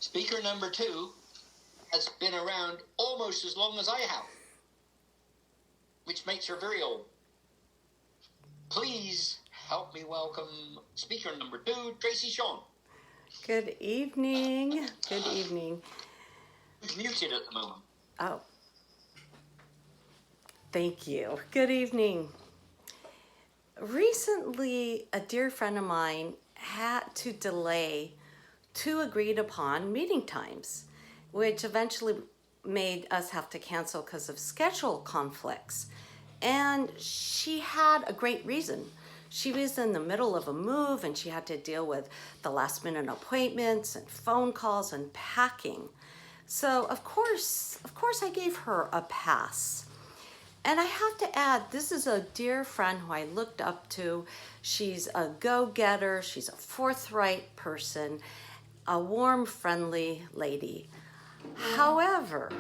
Speaker number 2 has been around almost as long as I have, which makes her very old. Please help me welcome speaker number 2, Tracy Sean. Good evening. Good evening. Who's muted at the moment? Oh, thank you. Good evening. Recently, a dear friend of mine had to delay 2 agreed upon meeting times, which eventually made us have to cancel because of schedule conflicts. And she had a great reason. She was in the middle of a move and she had to deal with the last minute appointments and phone calls and packing. So of course I gave her a pass. And I have to add, this is a dear friend who I looked up to. She's a go-getter, she's a forthright person, a warm, friendly lady. However,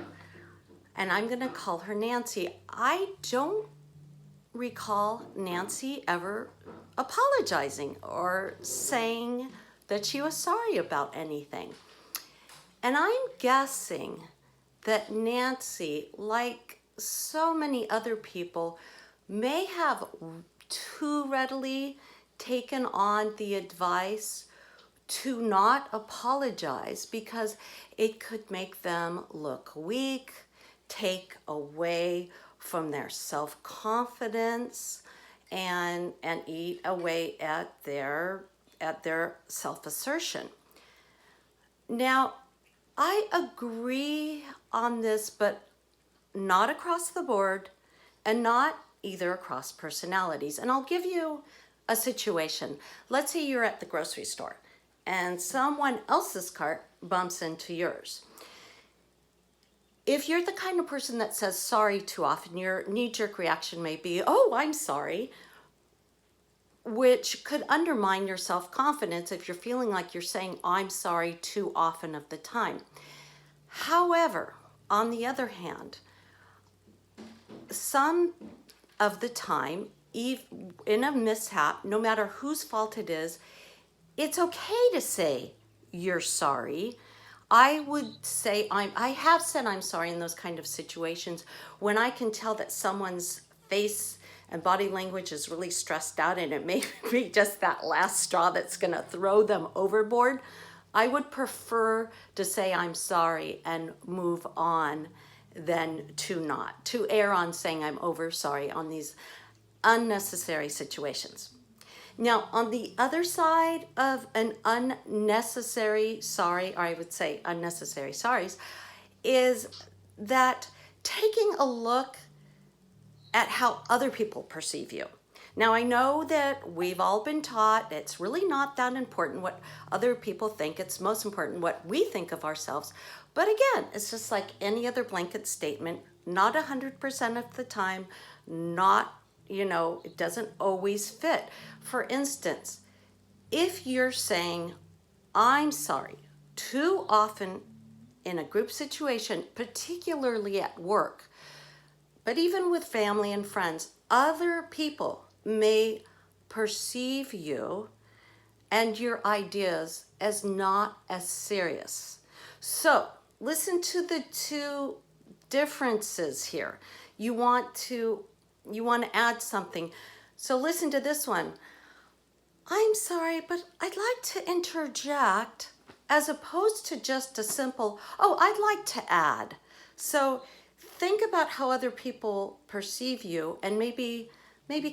and I'm gonna call her Nancy, I don't recall Nancy ever apologizing or saying that she was sorry about anything. And I'm guessing that Nancy, like so many other people, may have too readily taken on the advice to not apologize because it could make them look weak, take away from their self-confidence, and eat away at their self-assertion. Now, I agree on this, but not across the board and not either across personalities. And I'll give you a situation. Let's say you're at the grocery store and someone else's cart bumps into yours. If you're the kind of person that says sorry too often, your knee-jerk reaction may be, oh, I'm sorry, which could undermine your self-confidence if you're feeling like you're saying I'm sorry too often of the time. However, on the other hand, some of the time, in a mishap, no matter whose fault it is, it's okay to say you're sorry. I would say I have said I'm sorry in those kind of situations when I can tell that someone's face and body language is really stressed out and it may be just that last straw that's gonna throw them overboard. I would prefer to say I'm sorry and move on than to err on saying I'm sorry on these unnecessary situations. Now, on the other side of an unnecessary sorry, or I would say unnecessary sorries, is that taking a look at how other people perceive you. Now, I know that we've all been taught it's really not that important what other people think. It's most important what we think of ourselves. But again, it's just like any other blanket statement, not 100% of the time, not, it doesn't always fit. For instance, if you're saying, I'm sorry, too often in a group situation, particularly at work, but even with family and friends, other people may perceive you and your ideas as not as serious. So listen to the 2 differences here. You want to add something. So listen to this one. I'm sorry, but I'd like to interject, as opposed to just a simple, oh, I'd like to add. So think about how other people perceive you and maybe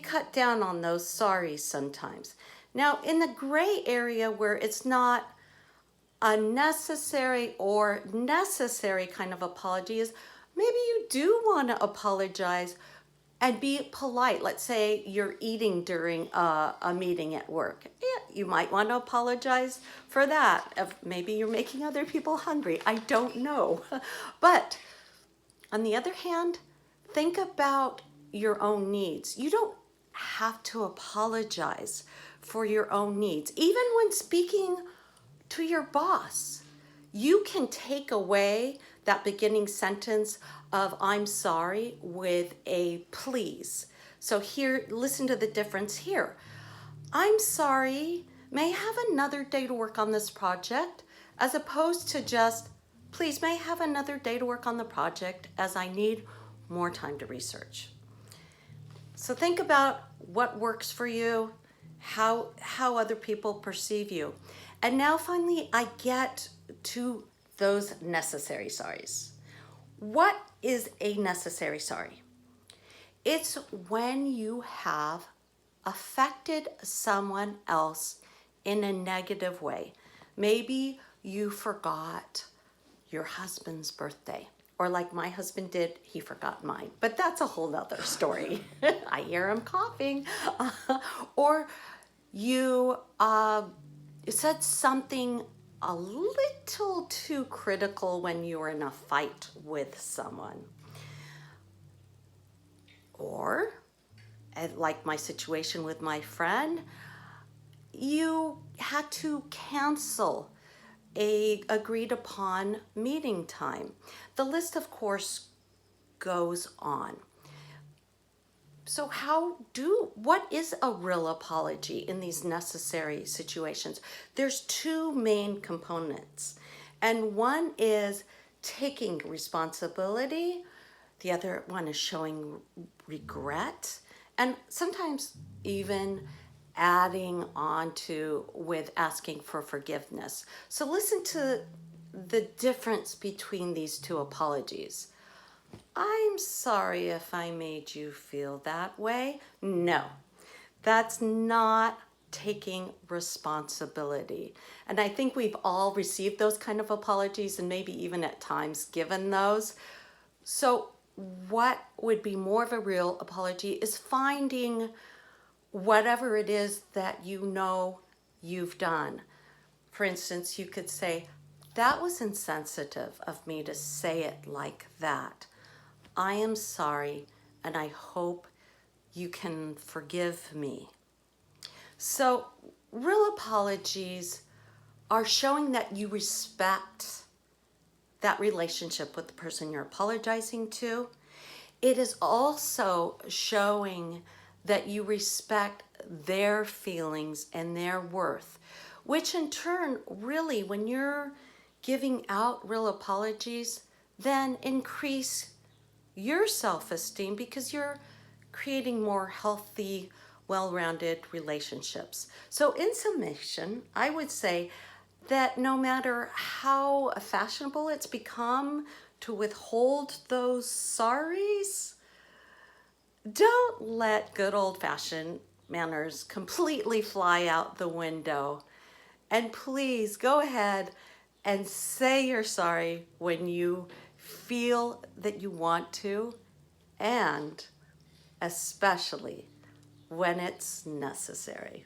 cut down on those sorries sometimes. Now, in the gray area where it's not unnecessary or necessary kind of apology is maybe you do want to apologize and be polite. Let's say you're eating during a meeting at work. Yeah, you might want to apologize for that. Maybe you're making other people hungry. I don't know. But on the other hand, think about your own needs. You don't have to apologize for your own needs. Even when speaking to your boss, you can take away that beginning sentence of I'm sorry with a please. So here, listen to the difference here. I'm sorry, may I have another day to work on this project? as opposed to just, please may I have another day to work on the project as I need more time to research. So think about what works for you, how other people perceive you. And now finally I get to those necessary sorries. What is a necessary sorry? It's when you have affected someone else in a negative way. Maybe you forgot your husband's birthday, or like my husband did, he forgot mine. But that's a whole nother story. I hear him coughing. Or you said something a little too critical when you were in a fight with someone. Or, like my situation with my friend, you had to cancel a agreed upon meeting time. The list, of course, goes on. So what is a real apology in these necessary situations? There's two main components. And one is taking responsibility. The other one is showing regret. And sometimes even adding on to with asking for forgiveness. So listen to the difference between these two apologies. I'm sorry if I made you feel that way. No, that's not taking responsibility. And I think we've all received those kind of apologies and maybe even at times given those. So what would be more of a real apology is finding whatever it is that you know you've done. For instance, you could say, that was insensitive of me to say it like that. I am sorry, and I hope you can forgive me. So, real apologies are showing that you respect that relationship with the person you're apologizing to. It is also showing that you respect their feelings and their worth, which in turn, really, when you're giving out real apologies, then increase your self-esteem because you're creating more healthy, well-rounded relationships. So in summation, I would say that no matter how fashionable it's become to withhold those sorries, don't let good old-fashioned manners completely fly out the window. And please go ahead and say you're sorry when you feel that you want to, and especially when it's necessary.